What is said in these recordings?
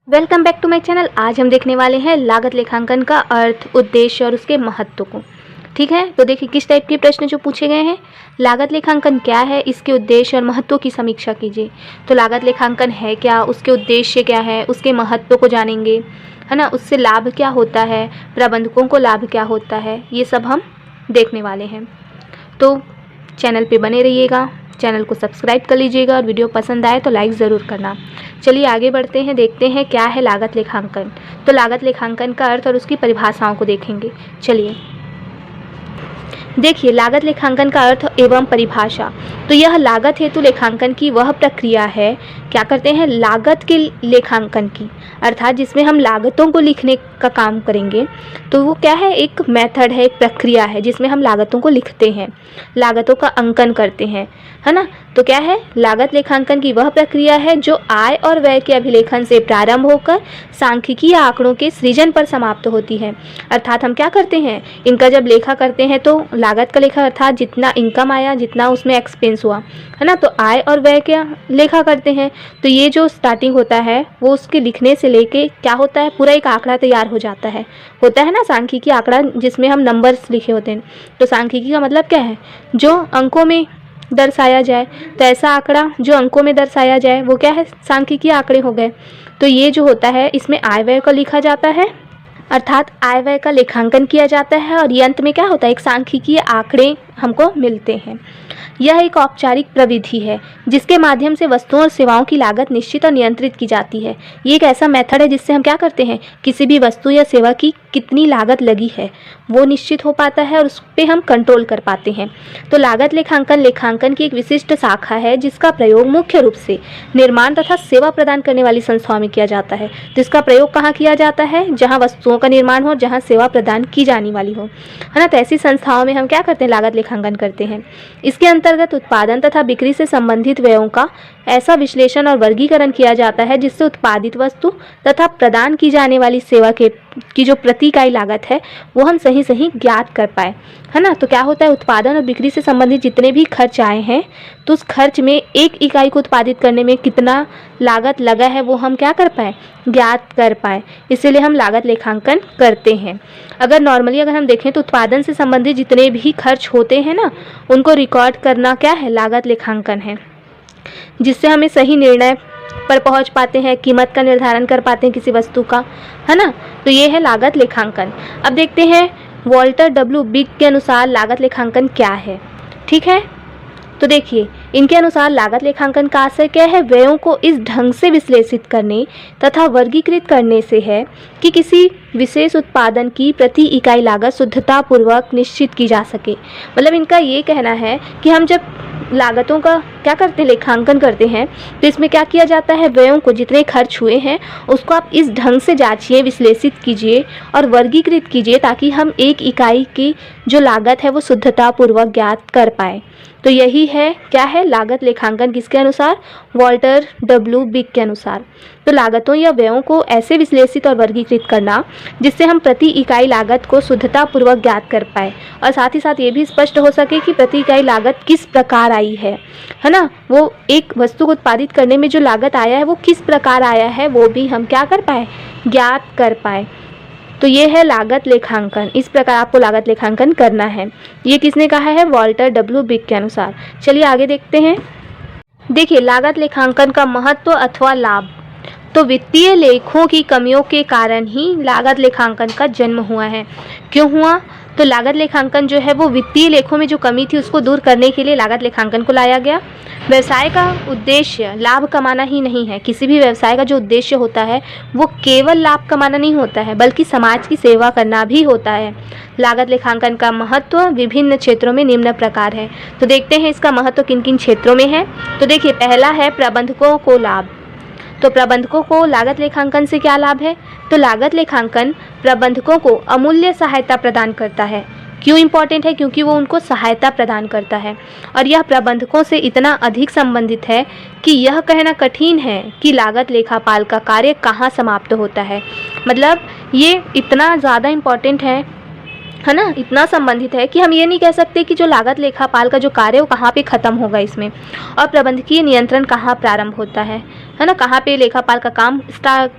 Welcome back to my channel. आज हम देखने वाले हैं लागत लेखांकन का अर्थ, उद्देश्य और उसके महत्व को। ठीक है, तो देखिए किस टाइप के प्रश्न जो पूछे गए हैं। लागत लेखांकन क्या है, इसके उद्देश्य और महत्व की समीक्षा कीजिए। तो लागत लेखांकन है क्या, उसके उद्देश्य क्या है, उसके महत्व को जानेंगे, है ना। उससे लाभ क्या होता है, प्रबंधकों को लाभ क्या होता है, ये सब हम देखने वाले हैं। तो चैनल पे बने रहिएगा, चैनल को सब्सक्राइब कर लीजिएगा और वीडियो पसंद आए तो लाइक ज़रूर करना। चलिए आगे बढ़ते हैं, देखते हैं क्या है लागत लेखांकन। तो लागत लेखांकन का अर्थ और उसकी परिभाषाओं को देखेंगे। चलिए देखिए, लागत लेखांकन का अर्थ एवं परिभाषा। तो यह लागत हेतु लेखांकन की वह प्रक्रिया है, क्या करते हैं, लागत के लेखांकन की, अर्थात जिसमें हम लागतों को लिखने का काम करेंगे। तो वो क्या है, एक मेथड है, एक प्रक्रिया है जिसमें हम लागतों को लिखते हैं, लागतों का अंकन करते हैं, है ना। तो क्या है, लागत लेखांकन की वह प्रक्रिया है जो आय और व्यय के अभिलेखन से प्रारंभ होकर सांख्यिकीय आंकड़ों के सृजन पर समाप्त होती है। अर्थात हम क्या करते हैं, इनका जब लेखा करते हैं तो लागत का लेखा अर्थात जितना इनकम आया, जितना उसमें एक्सपेंस हुआ, है ना। तो आय और व्यय का लेखा करते हैं। तो ये जो स्टार्टिंग होता है वो उसके लिखने से लेके क्या होता है, पूरा एक आंकड़ा तैयार हो जाता है। होता है ना सांख्यिकीय आंकड़ा जिसमें हम नंबर्स लिखे होते हैं। तो सांख्यिकी का मतलब क्या है, जो अंकों में दर्शाया जाए। तो ऐसा आंकड़ा जो अंकों में दर्शाया जाए वो क्या है, सांख्यिकीय आंकड़े हो गए। तो ये जो होता है इसमें आय व्यय को लिखा जाता है, अर्थात आय व्यय का लेखांकन किया जाता है और ये अंत में क्या होता है, एक सांख्यिकीय आंकड़े हमको मिलते हैं। यह एक औपचारिक प्रविधि है जिसके माध्यम से वस्तुओं और सेवाओं की लागत निश्चित और नियंत्रित की जाती है। ये एक ऐसा मेथड है जिससे हम क्या करते हैं, किसी भी वस्तु या सेवा की कितनी लागत लगी है वो निश्चित हो पाता है और उस पर हम कंट्रोल कर पाते हैं। तो लागत लेखांकन लेखांकन की एक विशिष्ट शाखा है जिसका प्रयोग मुख्य रूप से निर्माण तथा सेवा प्रदान करने वाली संस्थाओं में किया जाता है। तो इसका प्रयोग कहाँ किया जाता है, जहाँ वस्तुओं का निर्माण हो, जहाँ सेवा प्रदान की जाने वाली हो, है ना। तो ऐसी संस्थाओं में हम क्या करते हैं, लागत लेखांकन करते हैं। इसके अंतर्गत उत्पादन तथा बिक्री से संबंधित व्ययों का ऐसा विश्लेषण और वर्गीकरण किया जाता है जिससे उत्पादित वस्तु तथा प्रदान की जाने वाली सेवा की जो प्रति इकाई लागत है वो हम सही सही ज्ञात कर पाए, है ना। तो क्या होता है, उत्पादन और बिक्री से संबंधित जितने भी खर्च आए हैं तो उस खर्च में एक इकाई को उत्पादित करने में कितना लागत लगा है वो हम क्या कर पाए, ज्ञात कर पाए। इसीलिए हम लागत लेखांकन करते हैं। अगर नॉर्मली अगर हम देखें तो उत्पादन से संबंधित जितने भी खर्च होते हैं ना उनको रिकॉर्ड करना क्या है, लागत लेखांकन है, जिससे हमें सही निर्णय पर पहुंच पाते हैं, कीमत का निर्धारण कर पाते हैं किसी वस्तु का, है ना। तो ये है लागत लेखांकन। अब देखते हैं वॉल्टर डब्ल्यू बिग के अनुसार लागत लेखांकन क्या है। ठीक है, तो देखिए इनके अनुसार लागत लेखांकन का आशय क्या है, व्ययों को इस ढंग से विश्लेषित करने तथा वर्गीकृत करने से है कि किसी विशेष उत्पादन की प्रति इकाई लागत शुद्धतापूर्वक निश्चित की जा सके। मतलब इनका ये कहना है कि हम जब लागतों का क्या करते हैं, लेखांकन करते हैं, तो इसमें क्या किया जाता है, व्ययों को जितने खर्च हुए हैं उसको आप इस ढंग से जांचिए, विश्लेषित कीजिए और वर्गीकृत कीजिए ताकि हम एक इकाई की जो लागत है वो शुद्धतापूर्वक ज्ञात कर पाए। तो यही है क्या है, लागत लेखांकन, किसके अनुसार, वॉल्टर डब्ल्यू बिग के अनुसार। तो लागतों या व्ययों को ऐसे विश्लेषित और वर्गीकृत करना जिससे हम प्रति इकाई लागत को शुद्धतापूर्वक ज्ञात कर पाए और साथ ही साथ ये भी स्पष्ट हो सके कि प्रति इकाई लागत किस प्रकार आई है ना। वो एक वस्तु को उत्पादित करने में जो लागत आया है वो किस प्रकार आया है वो भी हम क्या कर पाए, ज्ञात कर पाए। तो ये है लागत लेखांकन। इस प्रकार आपको लागत लेखांकन करना है। ये किसने कहा है, वॉल्टर डब्ल्यू बिग के अनुसार। चलिए आगे देखते हैं। देखिए लागत लेखांकन का महत्व अथवा लाभ। तो वित्तीय लेखों की कमियों के कारण ही लागत लेखांकन का जन्म हुआ है। क्यों हुआ, तो लागत लेखांकन जो है वो वित्तीय लेखों में जो कमी थी उसको दूर करने के लिए लागत लेखांकन को लाया गया। व्यवसाय का उद्देश्य लाभ कमाना ही नहीं है। किसी भी व्यवसाय का जो उद्देश्य होता है वो केवल लाभ कमाना नहीं होता है बल्कि समाज की सेवा करना भी होता है। लागत लेखांकन का महत्व विभिन्न क्षेत्रों में निम्न प्रकार है। तो देखते हैं इसका महत्व किन किन क्षेत्रों में है। तो देखिए पहला है प्रबंधकों को लाभ। तो प्रबंधकों को लागत लेखांकन से क्या लाभ है, तो लागत लेखांकन प्रबंधकों को अमूल्य सहायता प्रदान करता है। क्यों इम्पॉर्टेंट है, क्योंकि वो उनको सहायता प्रदान करता है और यह प्रबंधकों से इतना अधिक संबंधित है कि यह कहना कठिन है कि लागत लेखापाल का कार्य कहाँ समाप्त होता है। मतलब ये इतना ज़्यादा इम्पॉर्टेंट है है ना, इतना संबंधित है कि हम ये नहीं कह सकते कि जो लागत लेखापाल का जो कार्य है वो कहाँ पे ख़त्म होगा इसमें, और प्रबंधकीय नियंत्रण कहाँ प्रारंभ होता है ना, कहाँ पे लेखापाल का काम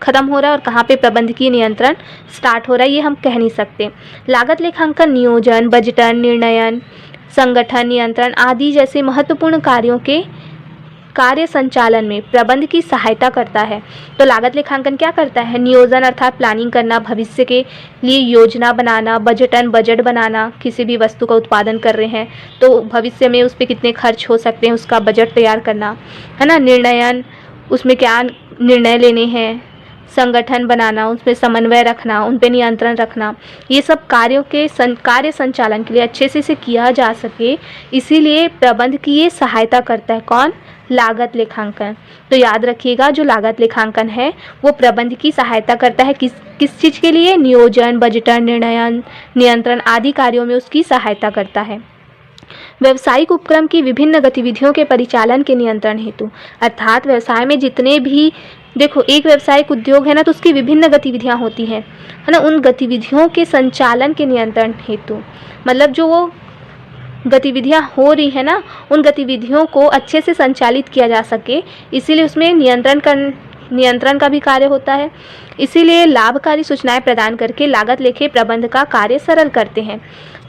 ख़त्म हो रहा है और कहाँ पे प्रबंधकीय नियंत्रण स्टार्ट हो रहा है, ये हम कह नहीं सकते। लागत लेखांकन नियोजन, बजटन, निर्णयन, संगठन, नियंत्रण आदि जैसे महत्वपूर्ण कार्यों के कार्य संचालन में प्रबंध की सहायता करता है। तो लागत लेखांकन क्या करता है? नियोजन अर्थात प्लानिंग करना, भविष्य के लिए योजना बनाना, बजटन बजट बनाना, किसी भी वस्तु का उत्पादन कर रहे हैं तो भविष्य में उस पर कितने खर्च हो सकते हैं उसका बजट तैयार करना, है ना। निर्णयन, उसमें क्या निर्णय लेने हैं, संगठन बनाना, उस पर समन्वय रखना, उन पर नियंत्रण रखना, ये सब कार्यों के कार्य संचालन के लिए अच्छे से किया जा सके, इसीलिए प्रबंध की ये सहायता करता है। कौन? लागत लेखांकन। तो याद रखिएगा, जो लागत लेखांकन है वो प्रबंध की सहायता करता है किस चीज़ के लिए? नियोजन, बजटन, निर्णयन, नियंत्रण आदि कार्यों में उसकी सहायता करता है। व्यवसायिक उपक्रम की विभिन्न गतिविधियों के परिचालन के नियंत्रण हेतु, अर्थात व्यवसाय में जितने भी, देखो एक व्यवसायिक उद्योग है ना तो उसकी विभिन्न गतिविधियां होती हैं, है ना, उन गतिविधियों के संचालन के नियंत्रण हेतु, मतलब जो वो गतिविधियां हो रही है ना उन गतिविधियों को अच्छे से संचालित किया जा सके, इसीलिए उसमें नियंत्रण का भी कार्य होता है। इसीलिए लाभकारी सूचनाएं प्रदान करके लागत लेखे प्रबंध का कार्य सरल करते हैं।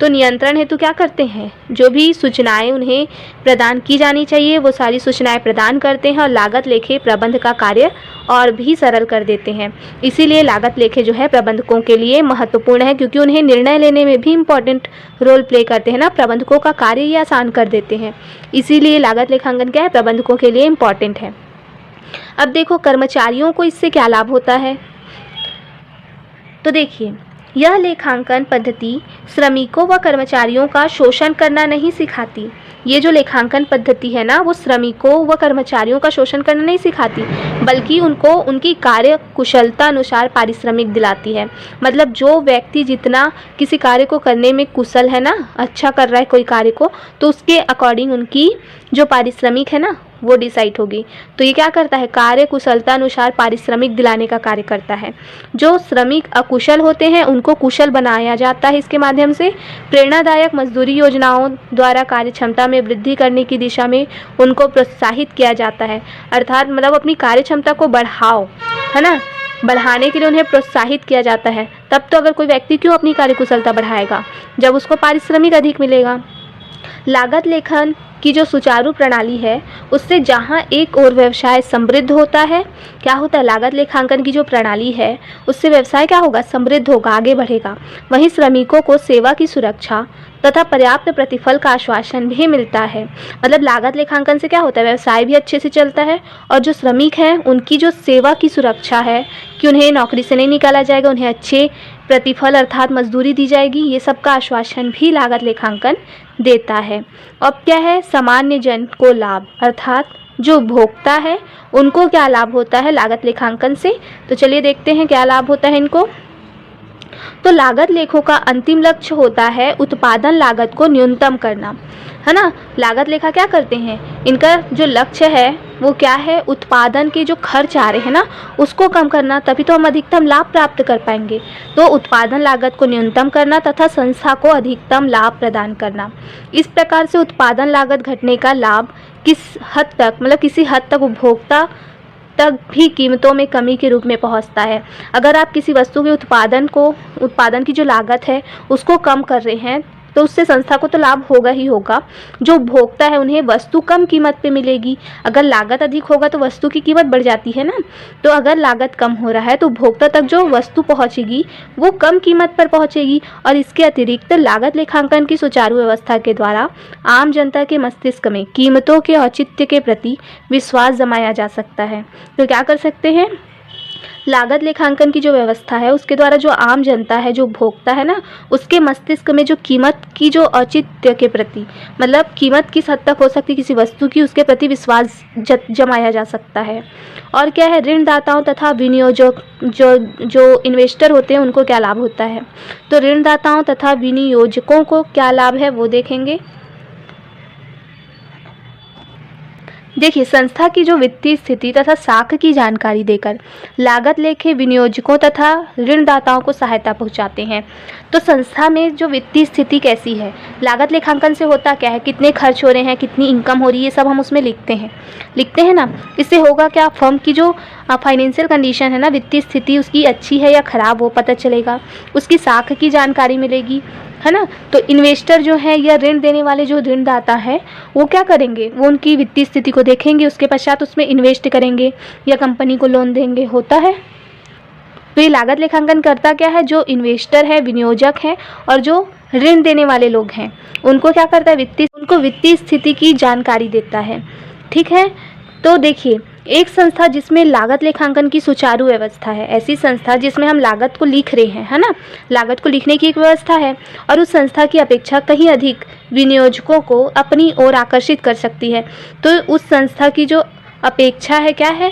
तो नियंत्रण हेतु क्या करते हैं? जो भी सूचनाएं उन्हें प्रदान की जानी चाहिए वो सारी सूचनाएं प्रदान करते हैं और लागत लेखे प्रबंध का कार्य और भी सरल कर देते हैं। इसीलिए लागत लेखे जो है प्रबंधकों के लिए महत्वपूर्ण है, क्योंकि उन्हें निर्णय लेने में भी इम्पॉर्टेंट रोल प्ले करते हैं ना, प्रबंधकों का कार्य ही आसान कर देते हैं। इसीलिए लागत लेखांकन क्या है? प्रबंधकों के लिए इम्पॉर्टेंट है। अब देखो कर्मचारियों को इससे क्या लाभ होता है, तो देखिए यह लेखांकन पद्धति श्रमिकों व कर्मचारियों का शोषण करना नहीं सिखाती। ये जो लेखांकन पद्धति है ना वो श्रमिकों व कर्मचारियों का शोषण करना नहीं सिखाती, बल्कि उनको उनकी कार्य कुशलता अनुसार पारिश्रमिक दिलाती है। मतलब जो व्यक्ति जितना किसी कार्य को करने में कुशल है ना, अच्छा कर रहा है कोई कार्य को, तो उसके अकॉर्डिंग उनकी जो पारिश्रमिक है ना वो डिसाइड होगी। तो ये क्या करता है? कार्य कुशलता अनुसार पारिश्रमिक दिलाने का कार्य करता है। जो श्रमिक अकुशल होते हैं उनको कुशल बनाया जाता है इसके माध्यम से। प्रेरणादायक मजदूरी योजनाओं द्वारा कार्य क्षमता में वृद्धि करने की दिशा में उनको प्रोत्साहित किया जाता है। अर्थात मतलब अपनी कार्य क्षमता को बढ़ाओ, है ना, बढ़ाने के लिए उन्हें प्रोत्साहित किया जाता है। तब तो अगर कोई व्यक्ति क्यों अपनी कार्य कुशलता बढ़ाएगा? जब उसको पारिश्रमिक अधिक मिलेगा। लागत लेखन की जो सुचारू प्रणाली है उससे जहाँ एक और व्यवसाय समृद्ध होता है, क्या होता है? लागत लेखांकन की जो प्रणाली है उससे व्यवसाय क्या होगा? समृद्ध होगा, आगे बढ़ेगा। वहीं श्रमिकों को सेवा की सुरक्षा तथा पर्याप्त प्रतिफल का आश्वासन भी मिलता है। मतलब लागत लेखांकन से क्या होता है? व्यवसाय भी अच्छे से चलता है और जो श्रमिक हैं उनकी जो सेवा की सुरक्षा है कि उन्हें नौकरी से नहीं निकाला जाएगा, उन्हें अच्छे प्रतिफल अर्थात मजदूरी दी जाएगी, ये सब का आश्वासन भी लागत लेखांकन देता है। अब क्या है? सामान्य जन को लाभ, अर्थात जो उपभोक्ता है उनको क्या लाभ होता है लागत लेखांकन से? तो चलिए देखते हैं क्या लाभ होता है इनको। तो लागत लेखों का अंतिम लक्ष्य होता है उत्पादन लागत को न्यूनतम करना, है ना। लागत लेखा क्या करते हैं? इनका जो लक्ष्य है वो क्या है? उत्पादन के जो खर्च आ रहे हैं ना उसको कम करना, तभी तो हम अधिकतम लाभ प्राप्त कर पाएंगे। तो उत्पादन लागत को न्यूनतम करना तथा संस्था को अधिकतम लाभ प्रदान करना। इस प्रकार से उत्पादन लागत घटने का लाभ किस हद तक, मतलब किसी हद तक उपभोक्ता तक भी कीमतों में कमी के रूप में पहुंचता है। अगर आप किसी वस्तु के उत्पादन की जो लागत है उसको कम कर रहे हैं तो उससे संस्था को तो लाभ होगा ही होगा। जो उपभोक्ता है उन्हें वस्तु कम कीमत पे मिलेगी। अगर लागत अधिक होगा तो वस्तु की कीमत बढ़ जाती है ना, तो अगर लागत कम हो रहा है तो उपभोक्ता तक जो वस्तु पहुंचेगी वो कम कीमत पर पहुंचेगी। और इसके अतिरिक्त लागत लेखांकन की सुचारू व्यवस्था के द्वारा आम जनता के मस्तिष्क में कीमतों के औचित्य के प्रति विश्वास जमाया जा सकता है। तो क्या कर सकते हैं? लागत लेखांकन की जो व्यवस्था है उसके द्वारा जो आम जनता है, जो उपभोक्ता है ना, उसके मस्तिष्क में जो कीमत की जो औचित्य के प्रति, मतलब कीमत किस हद तक हो सकती है किसी वस्तु की, उसके प्रति विश्वास जमाया जा सकता है। और क्या है? ऋणदाताओं तथा विनियोजक जो इन्वेस्टर होते हैं उनको क्या लाभ होता है? तो ऋणदाताओं तथा विनियोजकों को क्या लाभ है वो देखेंगे। देखिए, संस्था की जो वित्तीय स्थिति तथा साख की जानकारी देकर लागत लेखे विनियोजकों तथा ऋणदाताओं को सहायता पहुंचाते हैं। तो संस्था में जो वित्तीय स्थिति कैसी है, लागत लेखांकन से होता क्या है, कितने खर्च हो रहे हैं, कितनी इनकम हो रही है, ये सब हम उसमें लिखते हैं ना। इससे होगा क्या, फर्म की जो फाइनेंशियल कंडीशन है ना, वित्तीय स्थिति उसकी अच्छी है या ख़राब, वो पता चलेगा। उसकी साख की जानकारी मिलेगी, है ना। तो इन्वेस्टर जो है या ऋण देने वाले जो ऋणदाता है, वो क्या करेंगे, वो उनकी वित्तीय स्थिति को देखेंगे, उसके पश्चात उसमें इन्वेस्ट करेंगे या कंपनी को लोन देंगे, होता है। तो ये लागत लेखांकन करता क्या है, जो इन्वेस्टर है, विनियोजक है और जो ऋण देने वाले लोग हैं, उनको क्या करता है, उनको वित्तीय स्थिति की जानकारी देता है। ठीक है। तो देखिए, एक संस्था जिसमें लागत लेखांकन की सुचारू व्यवस्था है, ऐसी संस्था जिसमें हम लागत को लिख रहे हैं, है ना, लागत को लिखने की एक व्यवस्था है और उस संस्था की अपेक्षा कहीं अधिक विनियोजकों को अपनी ओर आकर्षित कर सकती है। तो उस संस्था की जो अपेक्षा है क्या है,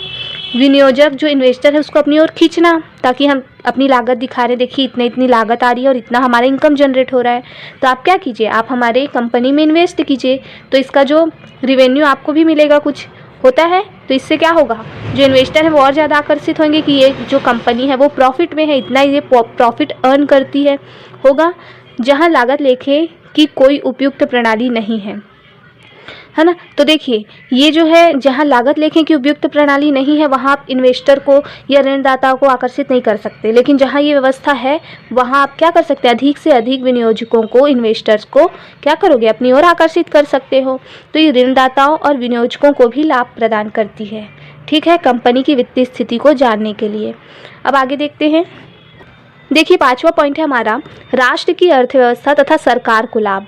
विनियोजक जो इन्वेस्टर है उसको अपनी ओर खींचना, ताकि हम अपनी लागत दिखा रहे, देखिए इतनी लागत आ रही है और इतना हमारा इनकम जनरेट हो रहा है। तो आप क्या कीजिए, आप हमारे कंपनी में इन्वेस्ट कीजिए, तो इसका जो रिवेन्यू आपको भी मिलेगा कुछ, होता है। तो इससे क्या होगा, जो इन्वेस्टर है वो और ज़्यादा आकर्षित होंगे कि ये जो कंपनी है वो प्रॉफिट में है, इतना ये प्रॉफिट अर्न करती है, होगा। जहां लागत लेखे की कोई उपयुक्त प्रणाली नहीं है ना। तो देखिए, ये जो है, जहां लागत लेखे की उपयुक्त प्रणाली नहीं है, वहां आप इन्वेस्टर को या ऋणदाताओं को आकर्षित नहीं कर सकते। लेकिन जहां ये व्यवस्था है, वहां आप क्या कर सकते हैं, अधिक से अधिक विनियोजकों को, इन्वेस्टर्स को क्या करोगे, अपनी ओर आकर्षित कर सकते हो। तो ये ऋणदाताओं और विनियोजकों को भी लाभ प्रदान करती है। ठीक है, कंपनी की वित्तीय स्थिति को जानने के लिए। अब आगे देखते हैं। देखिए, 5वां पॉइंट है हमारा, राष्ट्र की अर्थव्यवस्था तथा सरकार को लाभ।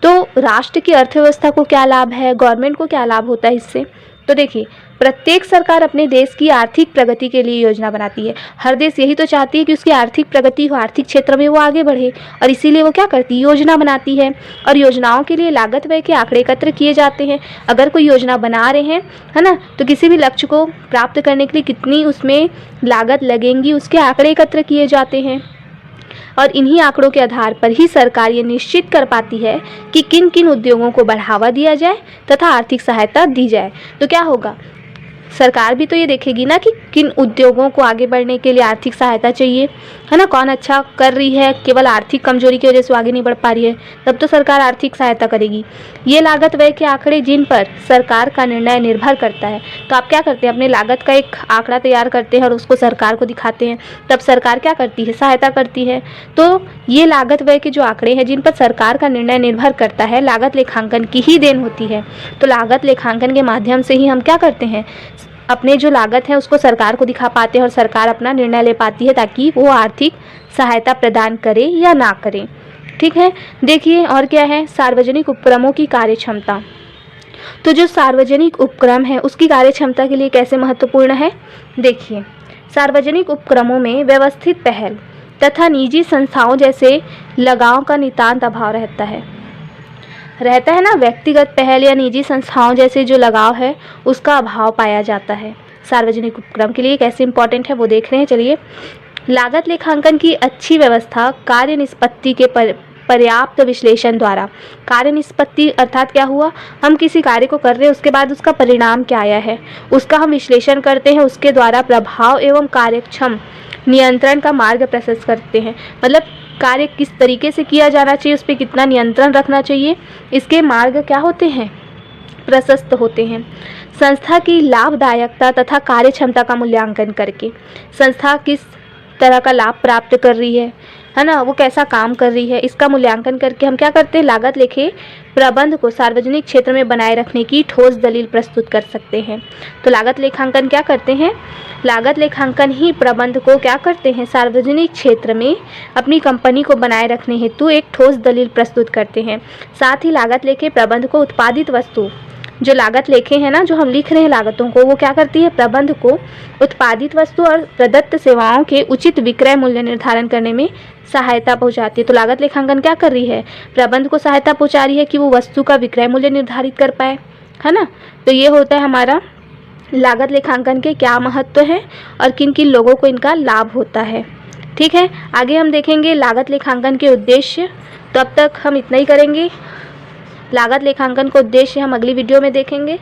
तो राष्ट्र की अर्थव्यवस्था को क्या लाभ है, गवर्नमेंट को क्या लाभ होता है इससे। तो देखिए, प्रत्येक सरकार अपने देश की आर्थिक प्रगति के लिए योजना बनाती है। हर देश यही तो चाहती है कि उसकी आर्थिक प्रगति हो, आर्थिक क्षेत्र में वो आगे बढ़े, और इसीलिए वो क्या करती है, योजना बनाती है। और योजनाओं के लिए लागत व्यय के आंकड़े एकत्र किए जाते हैं। अगर कोई योजना बना रहे हैं, है ना, तो किसी भी लक्ष्य को प्राप्त करने के लिए कितनी उसमें लागत लगेंगी, उसके आंकड़े एकत्र किए जाते हैं। और इन्हीं आंकड़ों के आधार पर ही सरकार ये निश्चित कर पाती है कि किन किन उद्योगों को बढ़ावा दिया जाए तथा आर्थिक सहायता दी जाए। तो क्या होगा, सरकार भी तो ये देखेगी ना कि किन उद्योगों को आगे बढ़ने के लिए आर्थिक सहायता चाहिए, है ना, कौन अच्छा कर रही है, केवल आर्थिक कमजोरी की वजह से आगे नहीं बढ़ पा रही है, तब तो सरकार आर्थिक सहायता करेगी। ये लागत व्यय के आंकड़े जिन पर सरकार का निर्णय निर्भर करता है। तो आप क्या करते हैं, अपने लागत का एक आंकड़ा तैयार करते हैं और उसको सरकार को दिखाते हैं, तब सरकार क्या करती है, सहायता करती है। तो ये लागत व्यय के जो आंकड़े हैं जिन पर सरकार का निर्णय निर्भर करता है, लागत लेखांकन की ही देन होती है। तो लागत लेखांकन के माध्यम से ही हम क्या करते हैं, अपने जो लागत है उसको सरकार को दिखा पाते हैं और सरकार अपना निर्णय ले पाती है, ताकि वो आर्थिक सहायता प्रदान करे या ना करे। ठीक है। देखिए, और क्या है, सार्वजनिक उपक्रमों की कार्यक्षमता। तो जो सार्वजनिक उपक्रम है उसकी कार्यक्षमता के लिए कैसे महत्वपूर्ण है। देखिए, सार्वजनिक उपक्रमों में व्यवस्थित पहल तथा निजी संस्थाओं जैसे लगाव का नितांत अभाव रहता है ना। व्यक्तिगत पहल या निजी संस्थाओं जैसे जो लगाव है उसका अभाव पाया जाता है। सार्वजनिक उपक्रम के लिए कैसे इंपॉर्टेंट है वो देख रहे हैं। चलिए, लागत लेखांकन की अच्छी व्यवस्था कार्य निष्पत्ति के पर्याप्त विश्लेषण द्वारा। कार्य निष्पत्ति अर्थात क्या हुआ, हम किसी कार्य को कर रहे हैं, उसके बाद उसका परिणाम क्या आया है उसका हम विश्लेषण करते हैं, उसके द्वारा प्रभाव एवं कार्यक्षम नियंत्रण का मार्ग प्रशस्त करते हैं। मतलब कार्य किस तरीके से किया जाना चाहिए, उस पर कितना नियंत्रण रखना चाहिए, इसके मार्ग क्या होते हैं, प्रशस्त होते हैं। संस्था की लाभदायकता तथा कार्य क्षमता का मूल्यांकन करके संस्था किस तरह का लाभ प्राप्त कर रही है ना, वो कैसा काम कर रही है, इसका मूल्यांकन करके हम क्या करते हैं, लागत लेखे प्रबंध को सार्वजनिक क्षेत्र में बनाए रखने की ठोस दलील प्रस्तुत कर सकते हैं। तो लागत लेखांकन क्या करते हैं, लागत लेखांकन ही प्रबंध को क्या करते हैं, सार्वजनिक क्षेत्र में अपनी कंपनी को बनाए रखने हेतु एक ठोस दलील प्रस्तुत करते हैं। साथ ही लागत लेखे प्रबंध को उत्पादित वस्तु, जो लागत लेखे हैं ना, जो हम लिख रहे हैं लागतों को, वो क्या करती है, प्रबंध को उत्पादित वस्तु और प्रदत्त सेवाओं के उचित विक्रय मूल्य निर्धारण करने में सहायता पहुंचाती है। तो लागत लेखांकन क्या कर रही है, प्रबंध को सहायता पहुंचा रही है कि वो वस्तु का विक्रय मूल्य निर्धारित कर पाए, है ना। तो ये होता है हमारा लागत लेखांकन के क्या महत्व है और किन किन लोगों को इनका लाभ होता है। ठीक है, आगे हम देखेंगे लागत लेखांकन के उद्देश्य। तो अब तक हम इतना ही करेंगे, लागत लेखांकन का उद्देश्य हम अगली वीडियो में देखेंगे।